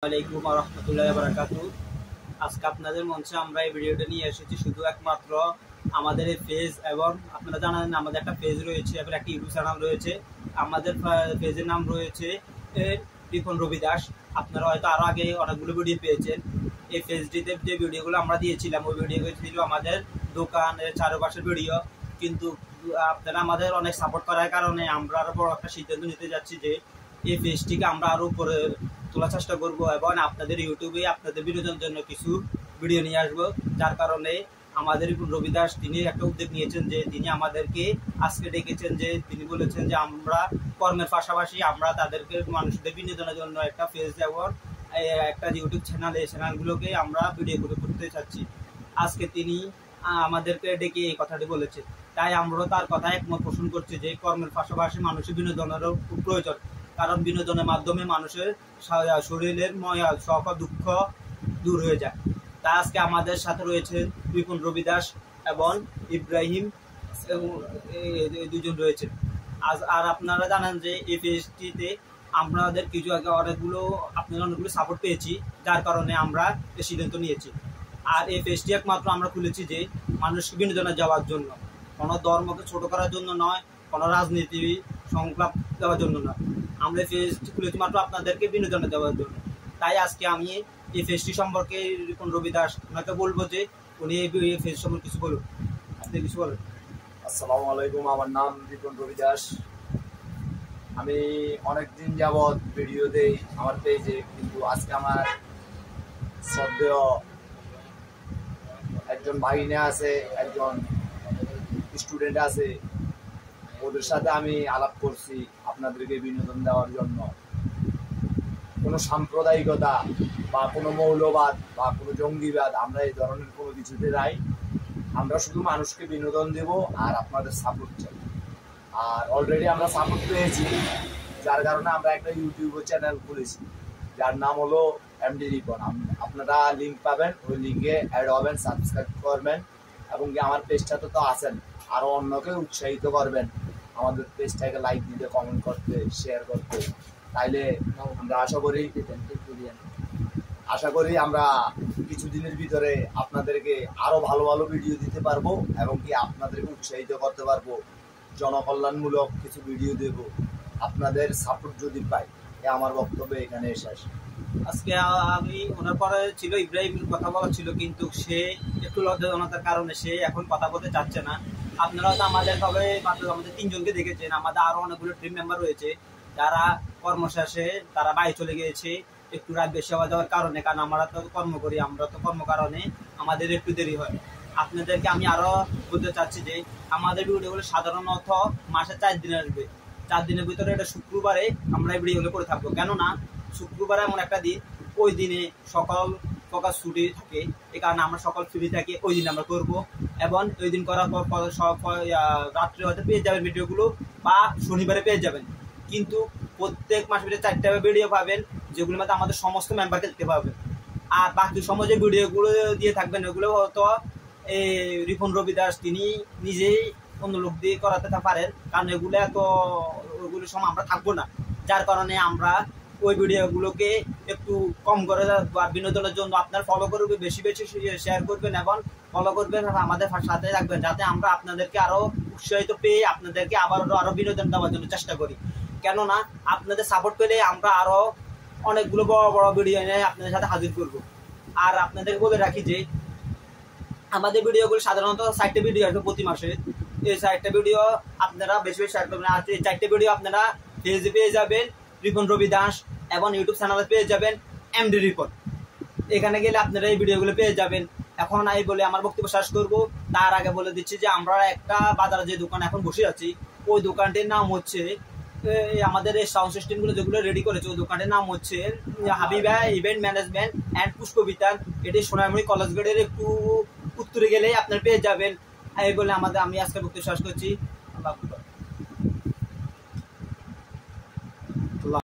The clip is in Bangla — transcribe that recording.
আলাইকুম ওয়া রাহমাতুল্লাহি ওয়া বারাকাতুহু। আজকে আপনাদের মঞ্চে আমরা এই ভিডিওটা নিয়ে এসেছি শুধু একমাত্র আমাদের এই পেজ, এবং আপনারা জানেন আমাদের একটা পেজ রয়েছে এবং একটা ইউটিউব চ্যানেল রয়েছে। আমাদের পেজের নাম রয়েছে রিপন রবি দাস। আপনারা হয়তো আরও আগে অনেকগুলো ভিডিও পেয়েছেন। এই পেজটিতে যে ভিডিওগুলো আমরা দিয়েছিলাম ওই ভিডিওগুলো ছিল আমাদের দোকানের চারপাশের ভিডিও, কিন্তু আপনারা আমাদের অনেক সাপোর্ট করার কারণে আমরা আরও বড় একটা সিদ্ধান্ত নিতে যাচ্ছি যে এই পেজটিকে আমরা আরও উপরে তোলার চেষ্টা করবো এবং আপনাদের ইউটিউবে আপনাদের বিনোদনের জন্য কিছু ভিডিও নিয়ে আসবো। যার কারণে আমাদের রবি দাস তিনি একটা উদ্যোগ নিয়েছেন যে তিনি আমাদেরকে আজকে ডেকেছেন, যে তিনি বলেছেন যে আমরা কর্মের পাশাপাশি আমরা তাদেরকে মানুষদের বিনোদনের জন্য একটা পেজ এবং একটা ইউটিউব চ্যানেল, এই চ্যানেলগুলোকে আমরা ভিডিও করতে চাচ্ছি। আজকে তিনি আমাদেরকে ডেকে এই কথাটি বলেছে, তাই আমরা তার কথা একমত পোষণ করছি যে কর্মের পাশাপাশি মানুষের বিনোদনেরও খুব প্রয়োজন। কারণ বিনোদনের মাধ্যমে মানুষের শরীরের শখ দুঃখ দূর হয়ে যায়। তা আজকে আমাদের সাথে রয়েছে রিপন রবি দাস এবং ইব্রাহিম, এই দুজন রয়েছে। আর আপনারা জানেন যে এই পেজটিতে আমাদের কিছু আগে অনেকগুলো সাপোর্ট পেয়েছি, যার কারণে আমরা এই সিদ্ধান্ত নিয়েছি। আর এই পেজটি একমাত্র আমরা খুলেছি যে মানুষকে বিনোদনে যাওয়ার জন্য, কোনো ধর্মকে ছোট করার জন্য নয়, কোনো রাজনীতি সংলাপ দেওয়ার জন্য নয়। আমরা এই পেজটি খুলেছি মাত্র আপনাদেরকে বিনোদনে দেওয়ার জন্য। তাই আজকে আমি এই পেজটি সম্পর্কে রিপন রবি দাস ওনাকে বলবো যে উনি এই পেজ সম্পর্কে কিছু বলুন। আপনি কিছু বলুন। আসসালামু আলাইকুম, আমার নাম রিপন রবি দাস। আমি অনেকদিন যাবৎ ভিডিও দেই আমার পেজে, কিন্তু আজকে আমার শ্রদ্ধেয় একজন ভাগিনা আছে, একজন স্টুডেন্ট আছে, ওদের সাথে আমি আলাপ করছি আপনাদেরকে বিনোদন দেওয়ার জন্য। কোনো সাম্প্রদায়িকতা বা কোনো মৌলবাদ বা কোনো জঙ্গিবাদ আমরা এই ধরনের কোনো কিছুতে নাই। আমরা শুধু মানুষকে বিনোদন দেব আর আপনাদের সাপোর্ট চাই। আর অলরেডি আমরা সাপোর্ট পেয়েছি, যার কারণে আমরা একটা ইউটিউব চ্যানেল খুলেছি যার নাম হলো এমডি রিপন। আপনারা লিঙ্ক পাবেন, ওই লিঙ্কে অ্যাড হবেন, সাবস্ক্রাইব করবেন এবং কি আমার পেজটাতে তো আছেন, আরও অন্যকে উৎসাহিত করবেন আমাদের পেজটাকে লাইক দিতে, কমেন্ট করতে, শেয়ার করতে। তাইলে আমরা আশা করি আমরা কিছুদিনের ভিতরে আপনাদেরকে আরো ভালো ভালো ভিডিও দিতে পারবো এবং কি আপনাদেরকে উৎসাহিত করতে পারবো, জনকল্যাণমূলক কিছু ভিডিও দেব আপনাদের সাপোর্ট যদি পাই। আমার বক্তব্য এখানে এসে আসে। আজকে আমি ওনার পরে ছিল ইব্রাহিমের কথা বলা ছিল, কিন্তু সে একটু লজ্জাজনতার কারণে সে এখন কথা বলতে চাচ্ছে না। আপনারা তো আমাদের আমাদের তিনজনকে দেখেছেন, আমাদের আরো অনেকগুলো টিম মেম্বার রয়েছে যারা কর্মশেষে তারা বাইরে চলে গিয়েছে একটু রাত বেশি হওয়া যাওয়ার কারণে। কারণ আমরা তো কর্ম করি, আমরা তো কর্ম কারণে আমাদের একটু দেরি হয়। আপনাদেরকে আমি আরো বলতে চাচ্ছি যে আমাদের ভিডিওগুলো সাধারণত মাসে 4 দিন আসবে। 4 দিনের ভিতরে এটা শুক্রবারে আমরা এই ভিডিওগুলো করে থাকবো। কেননা শুক্রবারে এমন একটা দিন, ওই দিনে সকাল ছুটি থাকে, এই কারণে আমরা সকাল ফ্রি থাকি, ওই দিন আমরা করবো। এবং ওই দিন করার পর রাত্রে হয়তো পেয়ে যাবেন ভিডিওগুলো, বা শনিবারে পেয়ে যাবেন। কিন্তু প্রত্যেক মাসে 4টা ভিডিও পাবেন, যেগুলোর মধ্যে আমাদের সমস্ত মেম্বারকে দেখতে পাবেন। আর বাকি সময় যে ভিডিওগুলো দিয়ে থাকবেন ওগুলো হয়তো এই রিপন রবি দাস তিনি নিজেই অন্য লোক দিয়ে করাতে পারেন, কারণ ওগুলো সময় আমরা থাকবো না। যার কারণে আমরা ওই ভিডিওগুলোকে একটু কম করে বিনোদনের জন্য আপনার ফলো করবে, বেশি বেশি শেয়ার করবেন এবং ফলো করবেন, আমাদের সাথে রাখবেন, যাতে আমরা আপনাদেরকে আরো উৎসাহিত পেয়ে আপনাদেরকে আরো বিনোদন দেওয়ার জন্য চেষ্টা করি। কেননা আপনাদের সাপোর্ট পেলে আমরা আরো অনেকগুলো বড় বড় ভিডিও এনে আপনাদের সাথে হাজির করব। আর আপনাদের বলে রাখি যে আমাদের ভিডিওগুলো সাধারণত 4টা ভিডিও আসবে প্রতি মাসে। এই 4টা ভিডিও আপনারা বেশি বেশি শেয়ার করবেন। আর এই 4টা ভিডিও আপনারা পেজে পেয়ে যাবেন রিপন রবি দাস, এবং ইউটিউব চ্যানেলে পেয়ে যাবেন এমডি রিপন। এখানে গেলে আপনারা এই ভিডিওগুলো পেয়ে যাবেন। এখন এই বলে আমার বক্তব্য শেষ করব। তার আগে বলে দিচ্ছি যে আমরা একটা বাজারে যে দোকান এখন বসে আছি, ওই দোকানটির নাম হচ্ছে আমাদের এই সাউন্ড সিস্টেমগুলো যেগুলো রেডি করেছে, ওই দোকানটির নাম হচ্ছে হাবিবা ইভেন্ট ম্যানেজমেন্ট অ্যান্ড পুষ্পবিতান। এটি সোনামুড়ি কলেজ গেটের একটু উত্তরে গেলেই আপনারা পেয়ে যাবেন। এই বলে আমি আজকে বক্তব্য শেষ করছি।